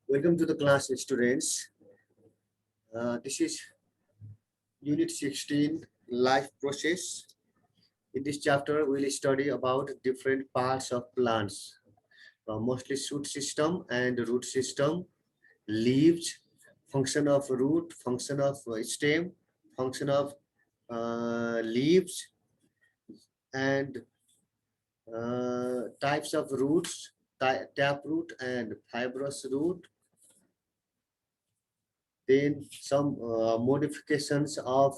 Welcome to the class, students. This is Unit 16, Life Process. In this chapter, we'll study about different parts of plants, mostly shoot system and root system, leaves, function of root, function of stem, function of leaves, and types of roots, tap root and fibrous root. Then some modifications of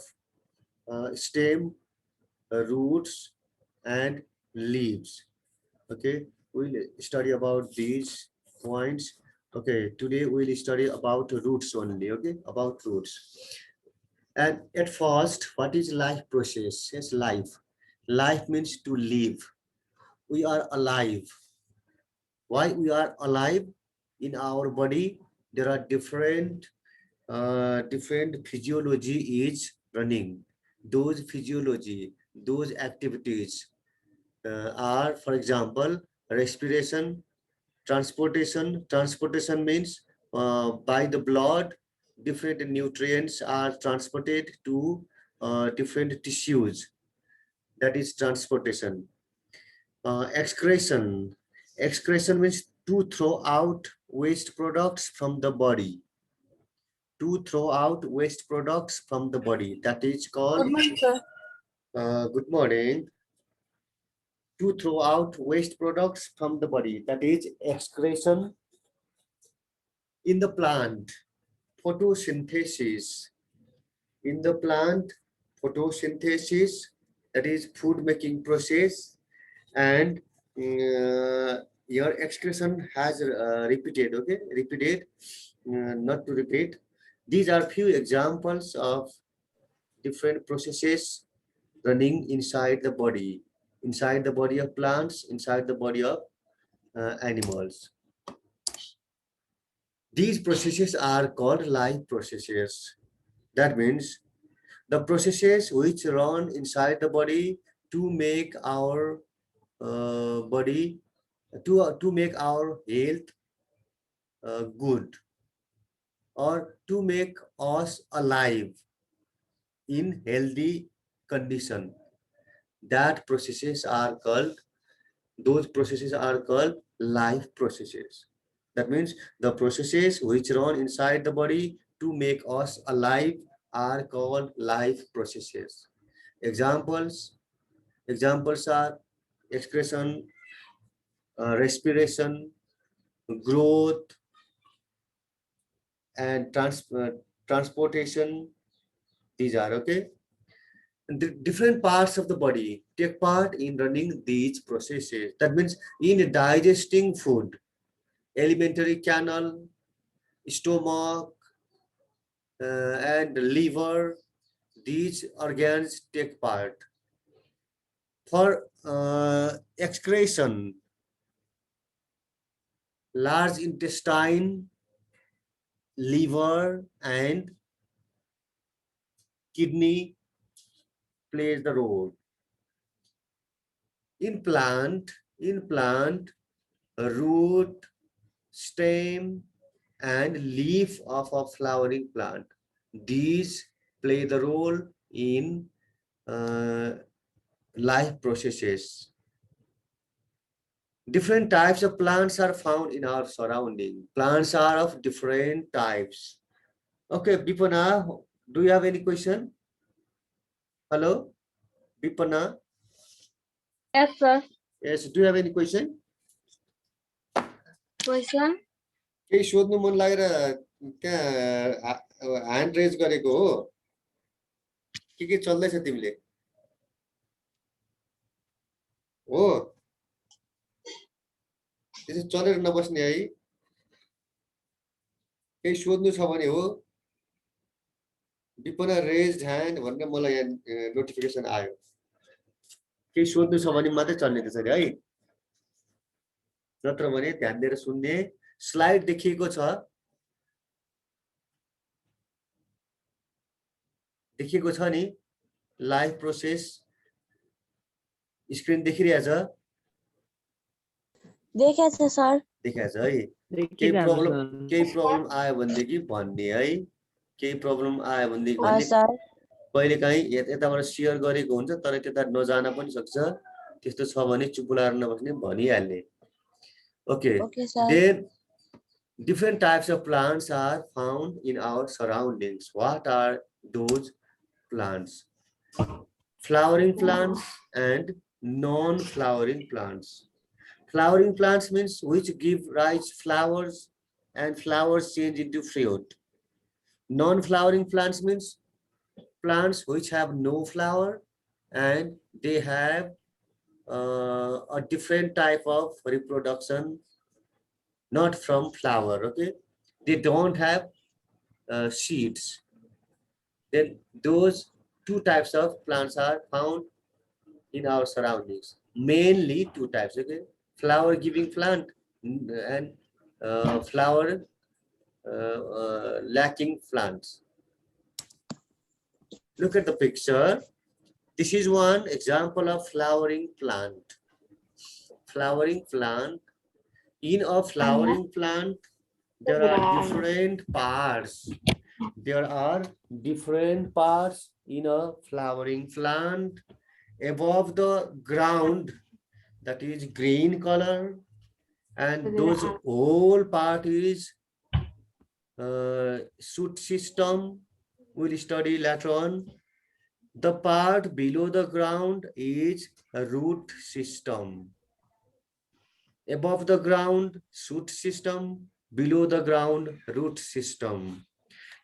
stem, roots, and leaves. Okay, we'll study about these points. Okay, today we'll study about roots only. Okay, about roots. And at first, what is life process? Yes, life. Life means to live. We are alive. Why we are alive? In our body, there are different physiology is running. Those physiology, those activities are, for example, respiration, transportation. Transportation means by the blood, different nutrients are transported to different tissues. That is transportation. Excretion. Excretion means to throw out waste products from the body. To throw out waste products from the body. That is called. Good morning, sir. Good morning. To throw out waste products from the body. That is excretion. In the plant, photosynthesis. In the plant, photosynthesis, that is food making process, and your excretion has repeated. Okay, repeated, not to repeat. These are few examples of different processes running inside the body of plants, inside the body of animals. These processes are called life processes. That means the processes which run inside the body to make our body, to make our health good, or to make us alive in healthy condition. That processes are called, those processes are called life processes. That means the processes which run inside the body to make us alive are called life processes. Examples are excretion, respiration, growth, and transportation. These are okay. The different parts of the body take part in running these processes. That means in digesting food, alimentary canal, stomach, and liver, these organs take part. For excretion, large intestine, liver, and kidney plays the role. In plant, root, stem, and leaf of a flowering plant. These play the role in life processes. Different types of plants are found in our surrounding. Plants are of different types. Okay, Bipana, do you have any question? Hello, Bipana? Yes, sir. Yes, do you have any question? Question? केही सोध्नु मन लागेर त्यहाँ hand raise गरेको हो के चल्दैछ तिमीले हो त्यसै चलेर नबस्ने है केही सोध्नु छ भने हो विपना रेज ह्यान्ड भनेर मलाई यहाँ नोटिफिकेसन आयो केही सोध्नु छ भने मात्रै चल्ने त्यसरी है नत्र भने ध्यान दिएर सुन्ने स्लाइड देखिएको छ नि लाइफ प्रोसेस स्क्रिन देखिरहेछ देखेको छ सर देखाएको छ है केही प्रब्लम आयो भनेदेखि भन्ने है, केही प्रब्लम आयो भनेदेखि भन्ने, सर कहिलेकाहीँ यताबाट सेयर गरेको हुन्छ तर त्यता नजान पनि सक्छ, त्यस्तो छ भने चुप लाएर नबस्ने भनिहाल्ने। Okay, okay sir then different types of plants are found in our surroundings. What are those plants? Flowering plants and non-flowering plants. Flowering plants means which give rise flowers and flowers change into fruit. Non-flowering plants means plants which have no flower and they have a different type of reproduction, not from flower. Okay, they don't have seeds. Then those two types of plants are found in our surroundings. Mainly two types. Okay, flower giving plant and flower lacking plants. Look at the picture. This is one example of flowering plant. Flowering plant. In a flowering plant, there are different parts. There are different parts in a flowering plant. Above the ground, that is green color, and those whole part is shoot system. We'll study later on. The part below the ground is a root system. Above the ground, shoot system. Below the ground, root system.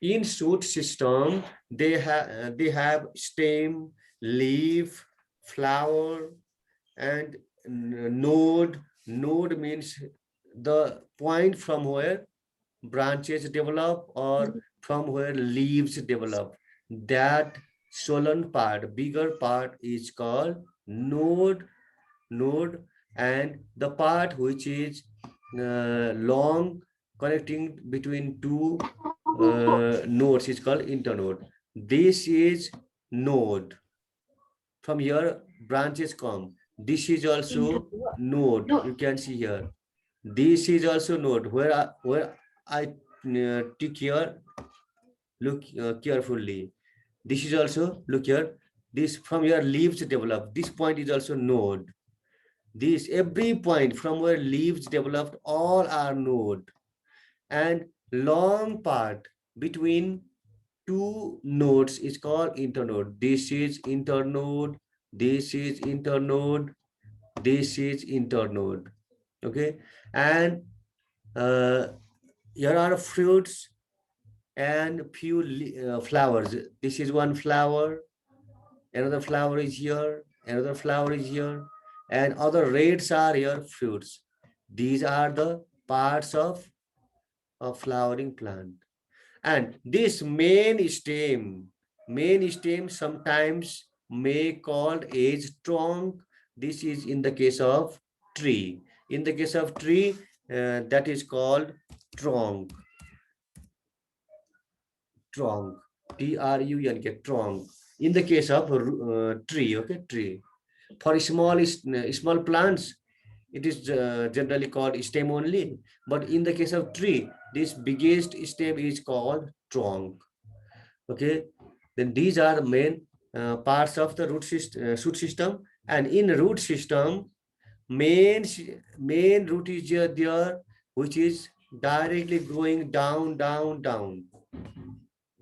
In shoot system, they have stem, leaf, flower, and node. Node means the point from where branches develop or from where leaves develop. That swollen part, bigger part is called node. And the part which is long, connecting between two nodes is called internode. This is node. From here branches come. This is also node. You can see here. This is also node. Where I took here. Look carefully. This is also, look here. This from here leaves develop. This point is also node. This every point from where leaves developed, all are node. And long part between two nodes is called internode. This is internode, this is internode, this is internode. Okay, and here are fruits and few flowers. This is one flower, another flower is here, another flower is here, and other reds are here, fruits. These are the parts of a flowering plant. And this main stem sometimes may called as trunk. This is in the case of tree. In the case of tree, that is called trunk. Trunk, T-R-U-N-K, trunk. In the case of tree, okay, tree. For small plants, it is generally called stem only. But in the case of tree, this biggest stem is called trunk. Okay, then these are the main parts of the shoot system. And in root system, main root is there, which is directly growing down, directly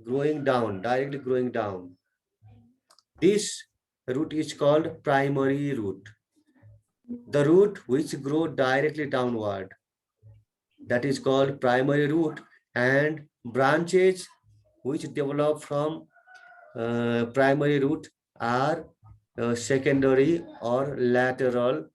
growing down. This root is called primary root. The root which grow directly downward, that is called primary root. And branches which develop from primary root are secondary or lateral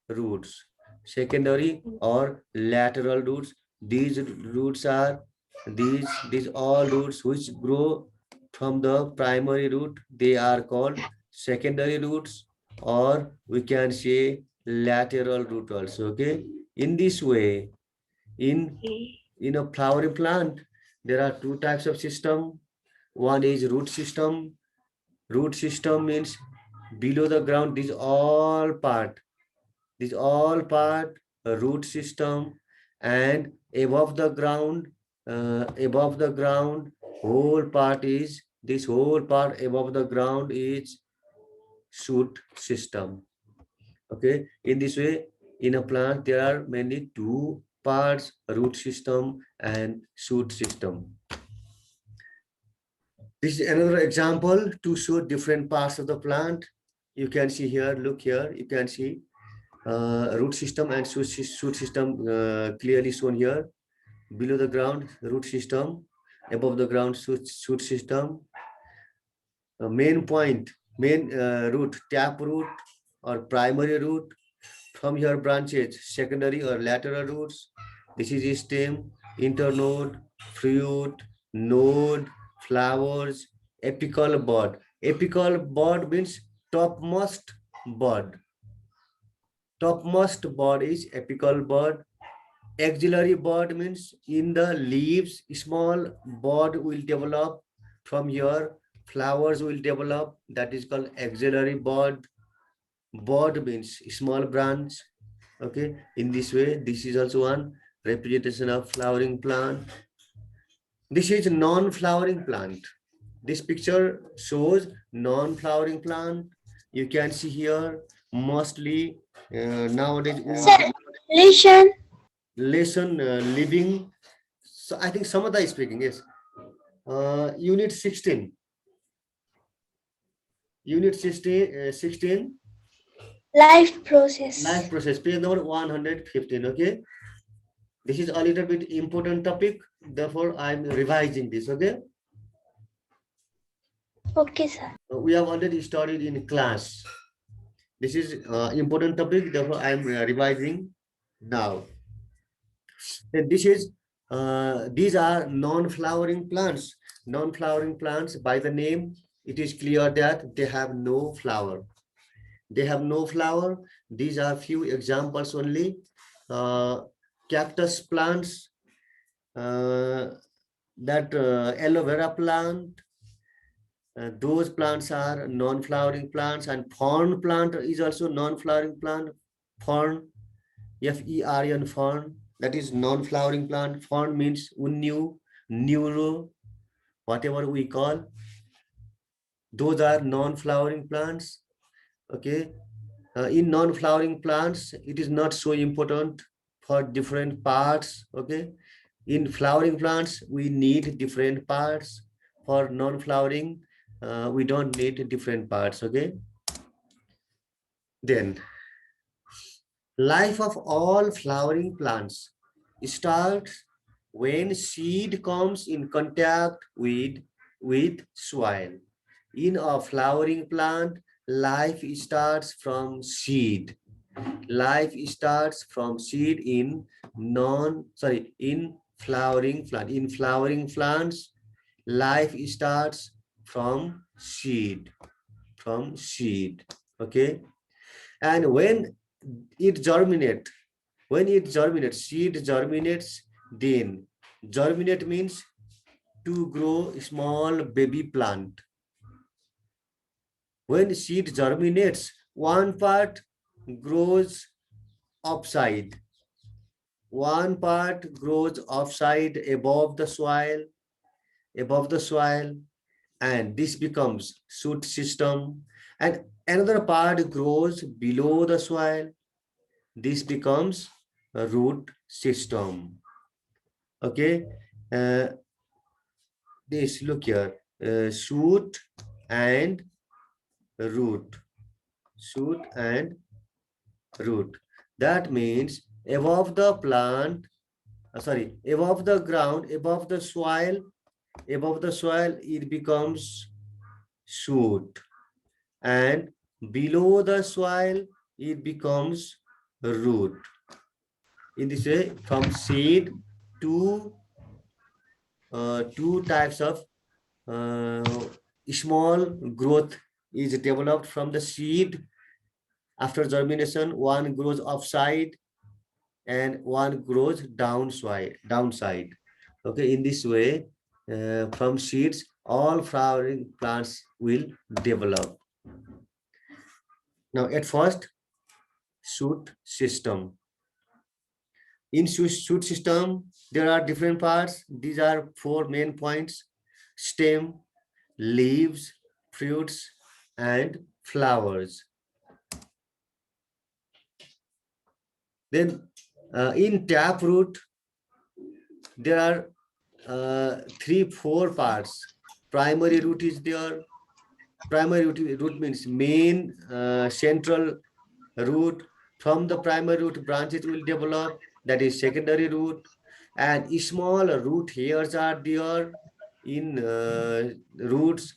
roots. Secondary or lateral roots. These roots are these all roots which grow from the primary root. They are called secondary roots, or we can say lateral root also. Okay, in this way, in a flowering plant, there are two types of system. One is root system. Root system means below the ground, this all part root system. And above the ground, whole part is, this whole part above the ground is shoot system. Okay, in this way, in a plant there are mainly two parts, root system and shoot system. This is another example to show different parts of the plant. You can see here, look here, you can see root system and shoot system clearly shown here. Below the ground, root system; above the ground, shoot system. Main point, main root, tap root or primary root. From here branches, secondary or lateral roots. This is stem, internode, fruit, node, flowers, apical bud. Apical bud means topmost bud. Topmost bud is apical bud. Axillary bud means in the leaves, small bud will develop. From here, flowers will develop. That is called axillary bud. Bud means small branch. Okay, in this way, this is also one representation of flowering plant. This is non-flowering plant. This picture shows non-flowering plant. You can see here mostly nowadays lesson living. So I think Samatha is speaking. Yes, unit 16. Unit 16. Life process. Life process. Page number 115. Okay. This is a little bit important topic. Therefore, I'm revising this. Okay. Okay, sir. We have already studied in class. This is important topic. Therefore, I'm revising now. And this is these are non-flowering plants. Non-flowering plants, by the name, it is clear that they have no flower. They have no flower. These are few examples only. Cactus plants, that aloe vera plant, those plants are non-flowering plants, and fern plant is also non-flowering plant. Fern, F-E-R-N, fern, that is non-flowering plant. Fern means unnew, neuro, whatever we call. Those are non-flowering plants. Okay. In non-flowering plants, it is not so important for different parts. Okay. In flowering plants, we need different parts. For non-flowering, we don't need different parts. Okay. Then, life of all flowering plants starts when seed comes in contact with soil. In a flowering plant, life starts from seed. Life starts from seed in flowering plant. In flowering plants, life starts from seed. From seed. Okay. And when it germinates, seed germinates, then germinate means to grow small baby plant. When seed germinates, one part grows upside. One part grows upside above the soil, and this becomes shoot system. And another part grows below the soil. This becomes a root system. Okay. This, look here, shoot and root. Shoot and root. That means above the plant, above the ground, above the soil, it becomes shoot. And below the soil, it becomes root. In this way, from seed to two types of small growth is developed from the seed. After germination, one grows upside and one grows downside. Okay, in this way, from seeds, all flowering plants will develop. Now, at first, shoot system. In shoot system, there are different parts. These are 4 main points: stem, leaves, fruits, and flowers. Then in taproot, there are 3-4 parts. Primary root is there. Primary root means main central root. From the primary root, branches will develop, that is secondary root, and small root hairs are there in roots,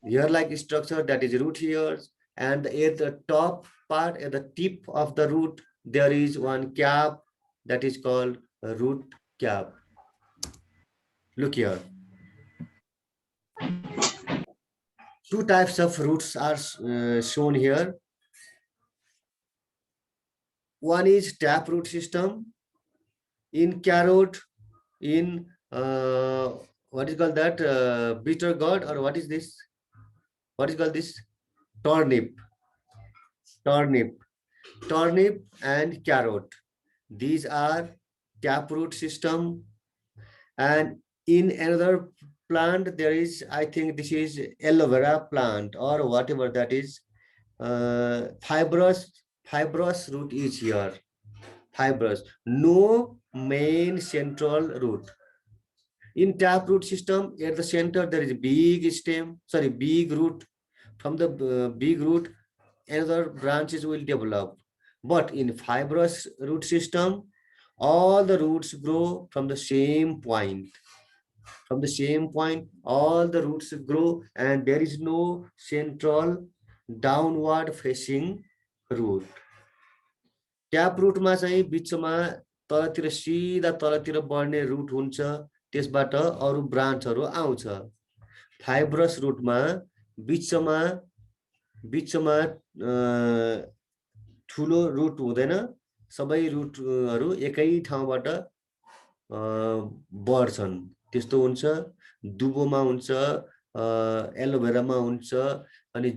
hair-like structure, that is root hairs, and at the top part, at the tip of the root, there is one cap that is called a root cap. Look here. 2 types of roots are shown here. One is taproot system. In carrot, in what is called that, bitter gourd, or what is this? What is called this? Turnip. Turnip and carrot. These are taproot system. And in another plant, there is, I think this is aloe vera plant or whatever that is. Fibrous root is here. Fibrous, no main central root. In taproot system, at the center there is big stem, sorry, big root. From the big root, another branches will develop. But in fibrous root system, all the roots grow from the same point. From the same point, all the roots grow, and there is no central downward facing root. Tap रूटमा चाहिँ बीचमा तलतिर सिधा तलतिर बढ्ने root हुन्छ, त्यसबाट अरु ब्रान्चहरु आउँछ। फाइब्रस रूटमा बीचमा ठुलो रूट हुँदैन, सबै रूटहरु एकै ठाउँबाट बढ्छन्। त्यस्तो हुन्छ, दुबोमा हुन्छ, एलोभेरामा हुन्छ, अनि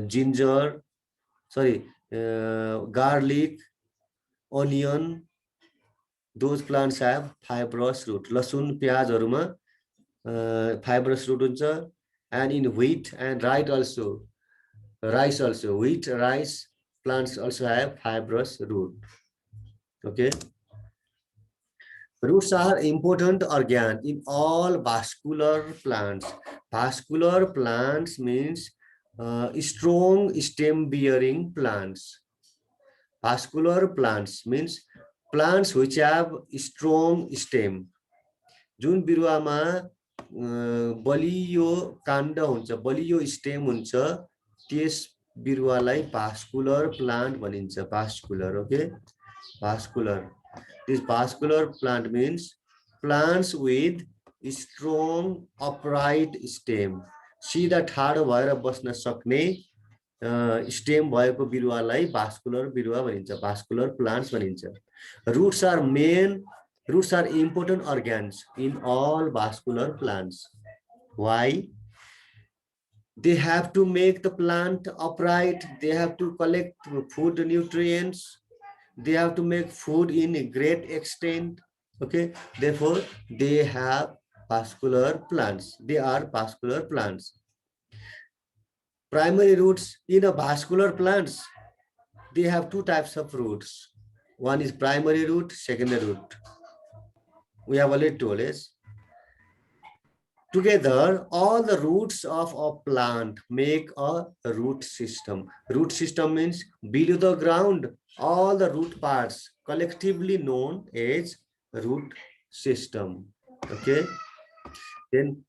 जिन्जर, सरी, garlic, onion, those plants have fibrous root. Lasun, pyazharuma fibrous root huncha. And in wheat and rice also, wheat, rice plants also have fibrous root. Okay. Roots are important organ in all vascular plants. Vascular plants means strong stem bearing plants. Vascular plants means plants which have strong stem. जुन बिरुवामा बलियो काण्ड हुन्छ, बलियो stem हुन्छ, त्यस बिरुवालाई vascular plant भनिन्छ। Vascular, okay? Vascular. This vascular plant means plants with strong upright stem. सीधा ठाडो भएर बस्न सक्ने स्टेम भएको बिरुवालाई भास्कुलर बिरुवा भनिन्छ, भास्कुलर प्लान्ट्स भनिन्छ। Roots are important organs in all vascular plants. Why? They have to make the plant upright, they have to collect food nutrients, they have to make food in a great extent. Okay, therefore they have vascular plants. They are vascular plants. Primary roots in a vascular plants, they have 2 types of roots. One is primary root, secondary root. We have already told us. Together, all the roots of a plant make a root system. Root system means below the ground, all the root parts collectively known as root system. Okay. Then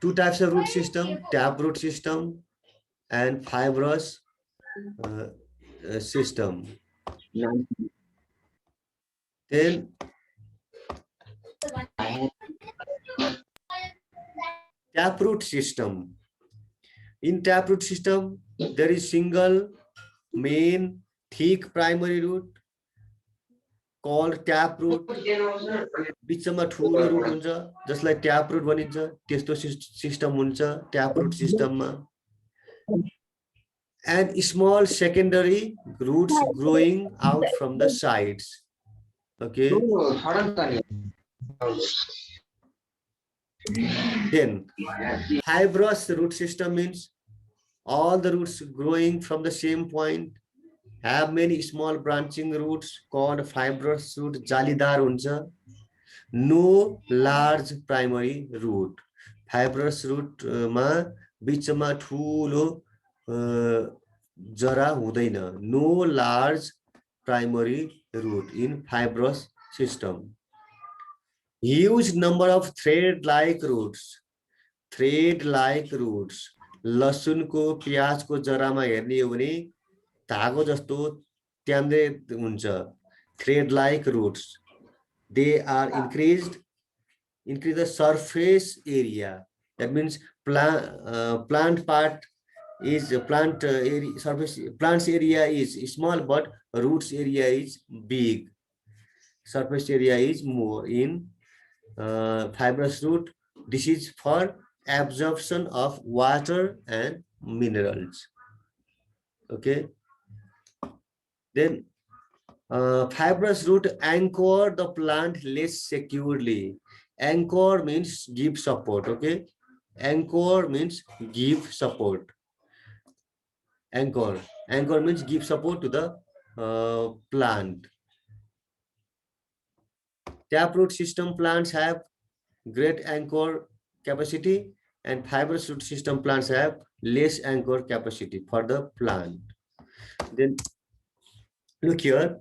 two types of root system: tap root system and fibrous system. Then taproot system. In taproot system, there is single main thick primary root called taproot. बिचमा ठुलो root हुन्छ जसलाई ट्यापरूट भनिन्छ। त्यस्तो system हुन्छ ट्यापरूट सिस्टममा। and small secondary roots growing out from the sides. Okay. Then fibrous root system means all the roots growing from the same point have many small branching roots called fibrous root. जालीदार हुन्छ. No large primary root. Fibrous root मा बिचमा ठुलो जरा हुँदैन. No large primary root in fibrous system. Huge number of thread-like roots. Thread-like roots. लसुनको प्याजको जरामा हेर्ने हो भने धागो जस्तो ट्याम्दै हुन्छ. Thread-like roots. They are increase the surface area. That means plant part is plant area, surface plant's area is small, but roots area is big. Surface area is more in fibrous root. This is for absorption of water and minerals. Okay. Then fibrous root anchor the plant less securely. Anchor means give support. Okay. Anchor means give support. Anchor means give support to the plant. Taproot system plants have great anchor capacity, and fibrous root system plants have less anchor capacity for the plant. Then look here,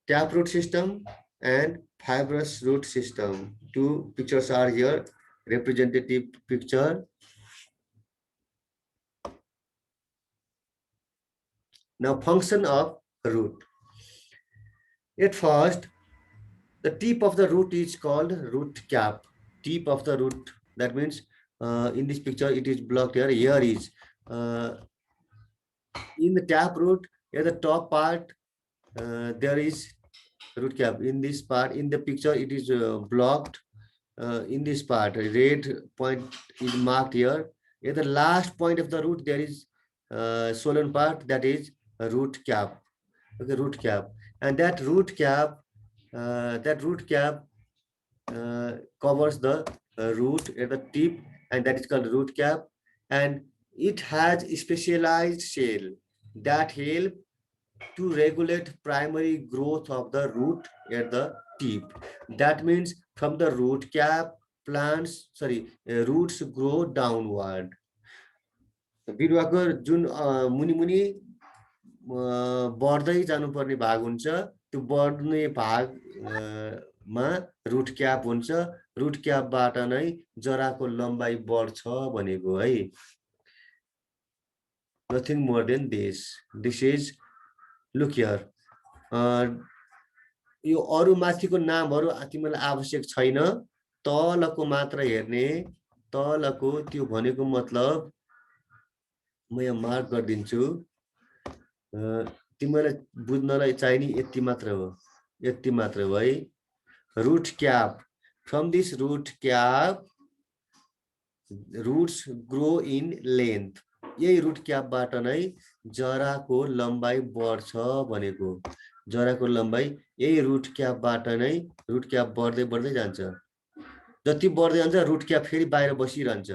taproot system and fibrous root system. Two pictures are here, representative picture. Now function of root. At first, the tip of the root is called root cap. Tip of the root, that means in this picture it is blocked here. Here is in the tap root, at the top part there is root cap. In this part, in the picture it is blocked. In this part, a red point is marked here. At the last point of the root there is swollen part, that is a root cap. Okay, root cap. And that root cap covers the root at the tip, and that is called root cap. And it has a specialized cell that help to regulate primary growth of the root at the tip. That means from the root cap, roots grow downward. बिरुवाको जुन मुनि मुनि बढ्दै जानुपर्ने भाग हुन्छ, त्यो बढ्ने भागमा root cap हुन्छ. रुट क्यापबाट नै जराको लम्बाइ बढ्छ भनेको है. Nothing more than this. This is, look here. यो अरु माथिको नामहरु तिमीलाई आवश्यक छैन. तलको मात्र हेर्ने. तलको त्यो भनेको मतलब म यहाँ मार्क गर्दिन्छु. तिमीलाई बुझ्नलाई चाहिने यति मात्र हो. यति मात्र हो है. Root cap. From this root cap, roots grow in length. यही root cap बाट नै जराको लम्बाइ बढ्छ भनेको. जराको लम्बाइ यही root cap बाट नै root cap बढ्दै बढ्दै जान्छ. जति बढ्दै जान्छ root cap फेरि बाहिर बसिरहन्छ.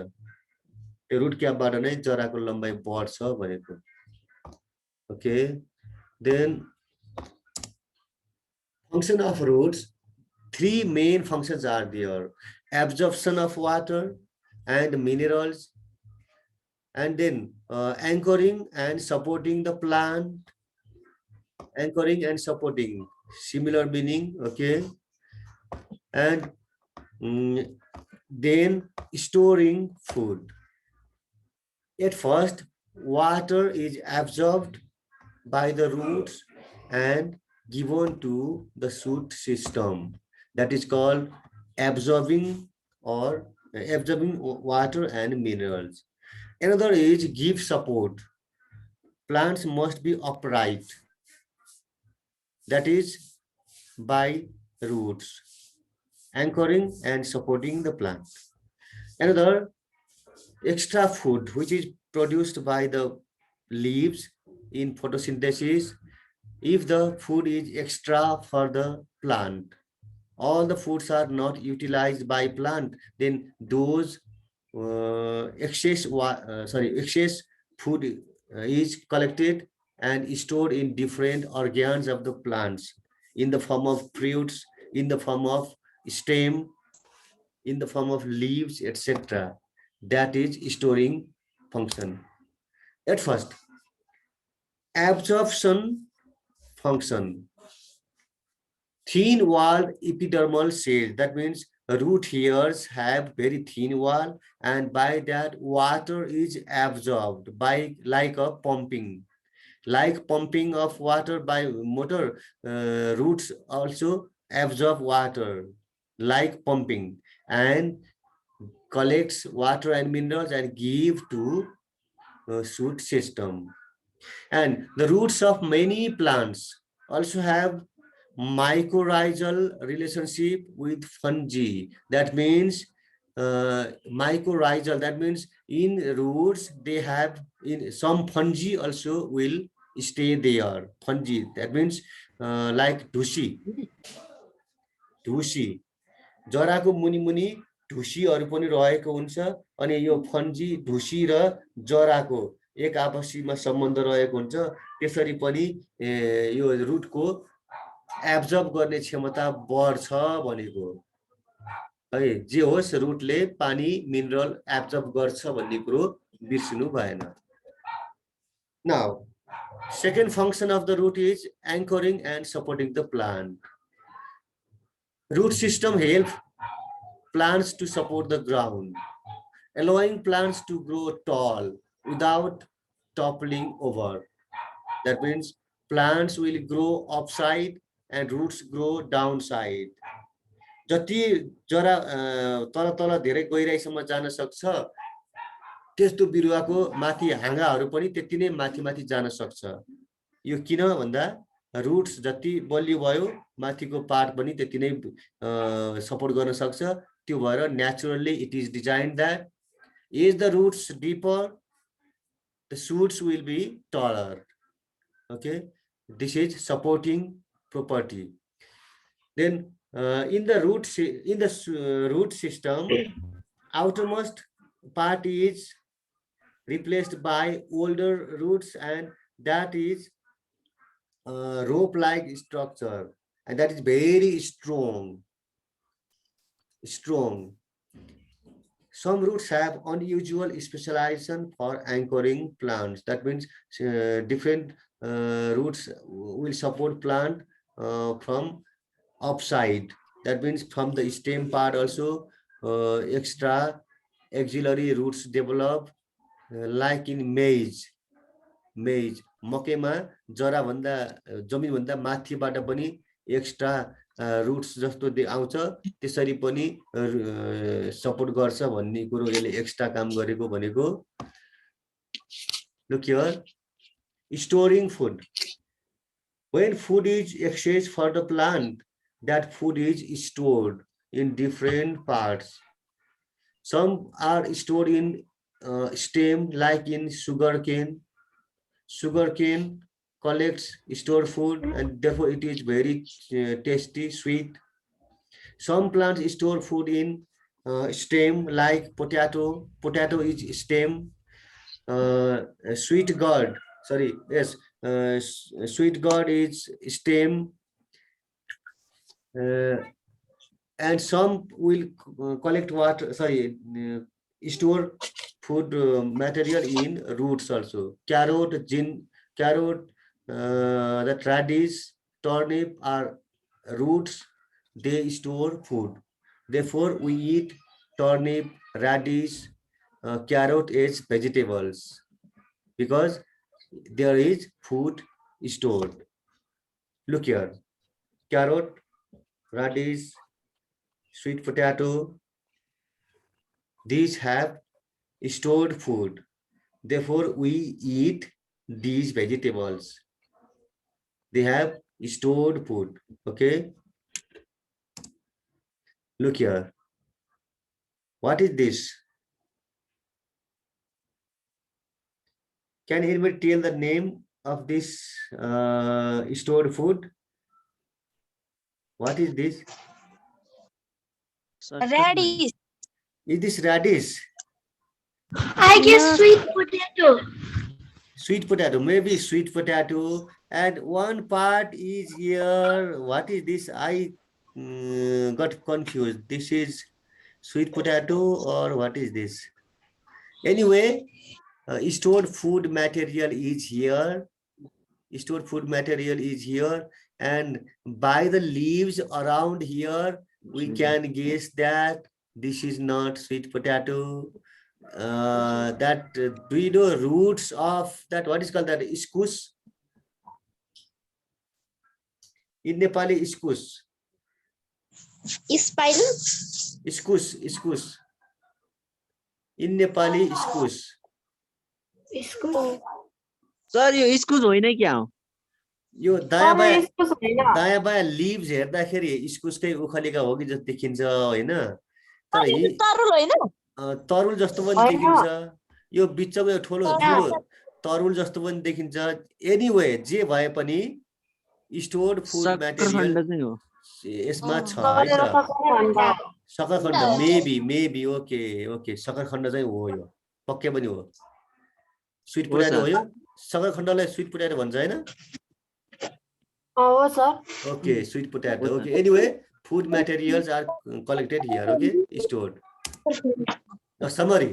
त्यो root cap बाट नै जराको लम्बाइ बढ्छ भनेको. Okay. Then function of roots. Three main functions are there: absorption of water and minerals, and then anchoring and supporting the plant. Anchoring and supporting, similar meaning. Okay. And then storing food. At first, water is absorbed by the roots and given to the shoot system. That is called absorbing water and minerals. Another is give support. Plants must be upright. That is by roots, anchoring and supporting the plant. Another, extra food, which is produced by the leaves in photosynthesis. If the food is extra for the plant, all the foods are not utilized by plant, then those excess food is collected and stored in different organs of the plants, in the form of fruits, in the form of stem, in the form of leaves, etc. That is storing function. At first, absorption function. Thin walled epidermal cells, that means root hairs have very thin wall, and by that water is absorbed by like a pumping. Like pumping of water by motor, roots also absorb water like pumping and collects water and minerals and give to shoot system. And the roots of many plants also have mycorrhizal relationship with fungi. That means mycorrhizal, that means in roots they have, in some fungi also will stay there. Fungi, that means like ढुसी जराको मुनि मुनि ढुसीहरू पनि रहेको हुन्छ अनि यो फन्जी ढुसी र जराको एक आपसीमा सम्बन्ध रहेको हुन्छ। त्यसरी पनि यो रुटको एब्जर्ब गर्ने क्षमता बढ्छ भनेको है। जे होस् रुटले पानी मिनरल एब्जर्ब गर्छ भन्ने कुरो बिर्सिनु भएन। Now, second function of the root is anchoring and supporting the plant. Root system help plants to support the ground, allowing plants to grow tall without toppling over. That means plants will grow upside and roots grow downside. जति जरा तल तल धेरै गहिराइसम्म जान सक्छ, त्यस्तो बिरुवाको माथि हाँगाहरू पनि त्यति नै माथि माथि जान सक्छ। यो किन भन्दा रूट्स जति बलियो भयो माथिको पार्ट पनि त्यति नै सपोर्ट गर्न सक्छ। त्यो भएर naturally it is designed that is the roots deeper, the shoots will be taller. Okay, this is supporting property. Then in the root system, outermost part is replaced by older roots, and that is rope-like structure, and that is very strong. Some roots have unusual specialization for anchoring plants. That means different roots will support plant from upside. That means from the stem part also extra axillary roots develop, like in maize. मकैमा जरा भन्दा जमिन भन्दा माथिबाट पनि extra roots जस्तो आउँछ, त्यसरी पनि सपोर्ट गर्छ भन्ने कुरो यसले एक्स्ट्रा काम गरेको भनेको। Look here, storing food. When food is excess for the plant, that food is stored in different parts. Some are stored in stem, like in sugarcane. Sugarcane collects stored food and therefore it is very tasty, sweet. Some plants store food in stem, like potato. Potato is stem. Sweet gourd, sorry, yes, sweet gourd is stem. And some will collect water, sorry, store food material in roots also. Carrot, the radish, turnip are roots, they store food. Therefore, we eat turnip, radish, carrot as vegetables because there is food stored. Look here, carrot, radish, sweet potato, these have stored food. Therefore, we eat these vegetables. They have stored food. Okay. Look here. What is this? Can anybody tell the name of this stored food? What is this? Radish. Is this radish? I guess sweet potato. Sweet potato, maybe sweet potato. And one part is here. What is this? I got confused. This is sweet potato or what is this? Anyway, stored food material is here. Stored food material is here. And by the leaves around here, we can guess that this is not sweet potato. Do you know roots of that? What is called that? Iskus? In Nepali, iskus. Spinach. Iskus. In Nepali, iskus. Sir यो इस्कुस होइन क्या हो यो दायाँ बायाँ lives हेर्दाखेरि इस्कुसकै उखलेका हो कि जस्तो देखिन्छ होइन तर तरुल होइन तरुल जस्तो पनि देखिन्छ यो बिचको यो ठुलो तरुल जस्तो पनि देखिन्छ एनीवे जे भए पनि स्टोर्ड फुड मटेरियल यसमा छ है त सकरखण्ड मेबी ओके सकरखण्ड चाहिँ हो यो पक्कै पनि हो स्वीट पोटेटो हो यो सकरखण्डलाई स्वीट पोटेटो भन्छ हैन हो sir okay sweet potato okay anyway food materials are collected here okay stored now summary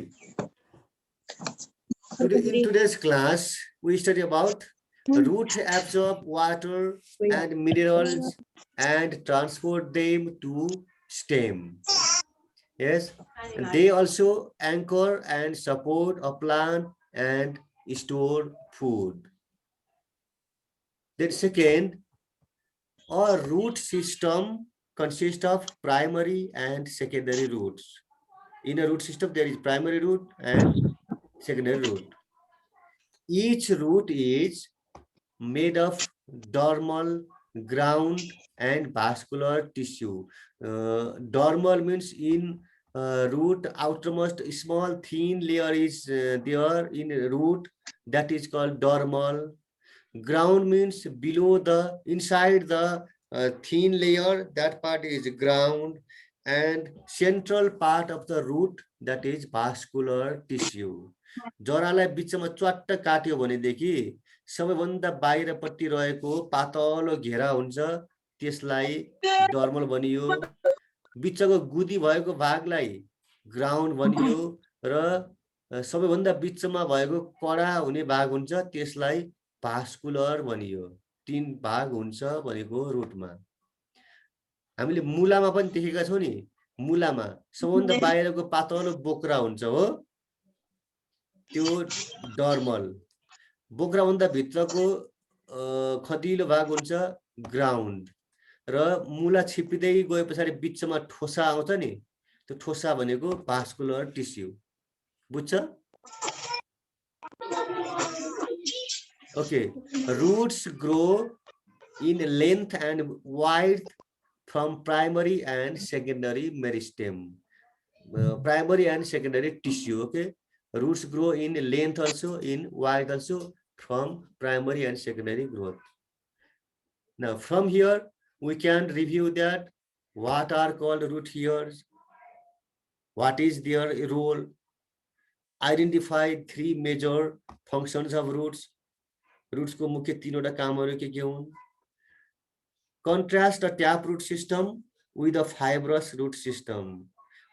in today's class we study about roots absorb water and minerals and transport them to stem yes and they also anchor and support a plant and store food then second a root system consists of primary and secondary roots. In a root system, there is primary root and secondary root. Each root is made of dermal, ground, and vascular tissue. Dermal means in root outermost small thin layer is there in root that is called dermal. Ground means below the inside the thin layer that part is ground and central part of the root that is vascular tissue जरालाई बिचमा च्वाट्ट काट्यो भनेदेखि सबैभन्दा बाहिरपट्टि रहेको पातलो घेरा हुन्छ त्यसलाई dermal भनियो बिचको गुदी भएको भागलाई ग्राउन्ड भनियो र सबैभन्दा बिचमा भएको कडा हुने भाग हुन्छ त्यसलाई भास्कुलर भनियो तीन भाग हुन्छ भनेको रुटमा हामीले मूलामा पनि देखेका छौं नि मूलामा सबभन्दा बाहिरको पातलो बोक्रा हुन्छ हो त्यो डर्मल बोक्रा भन्दा भित्रको खदिलो भाग हुन्छ ग्राउन्ड र मूला छिपिदै गएपछि बिचमा ठोसा आउँछ नि त्यो ठोसा भनेको भास्कुलर टिस्यु बुझ्छ Okay, roots grow in length and width from primary and secondary meristem. Primary and secondary tissue, okay? Roots grow in length also, in width also from primary and secondary growth. Now, from here, we can review that what are called root hairs, what is their role, identify three major functions of roots, roots को मुख्य तीनवटा कामहरु के हुन् contrast a taproot system with a fibrous root system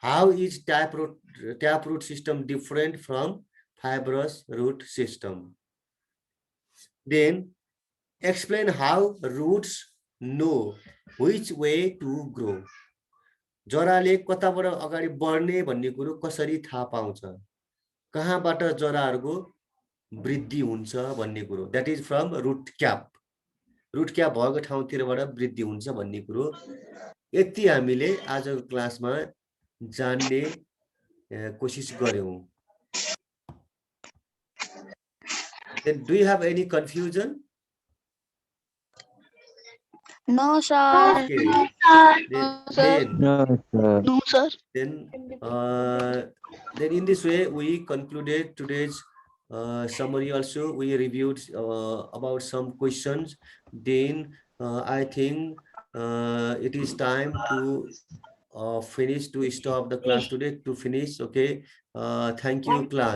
how is taproot system different from fibrous root system then explain how roots know which way to grow जराले कताबाट अगाडि बढ्ने भन्ने कुरो कसरी थाहा पाउँछ कहाँबाट जराहरुको वृद्धि हुन्छ भन्ने कुरो that is from root cap भएको ठाउँतिरबाट वृद्धि हुन्छ भन्ने कुरो यति हामीले आजको क्लासमा जान्ने कोशिश गर्यौं then do you have any confusion no sir okay. no sir then in this way we concluded today's summary also. We reviewed about some questions. Then I think it is time to finish, to stop the class today, to finish. Okay. Thank you, class.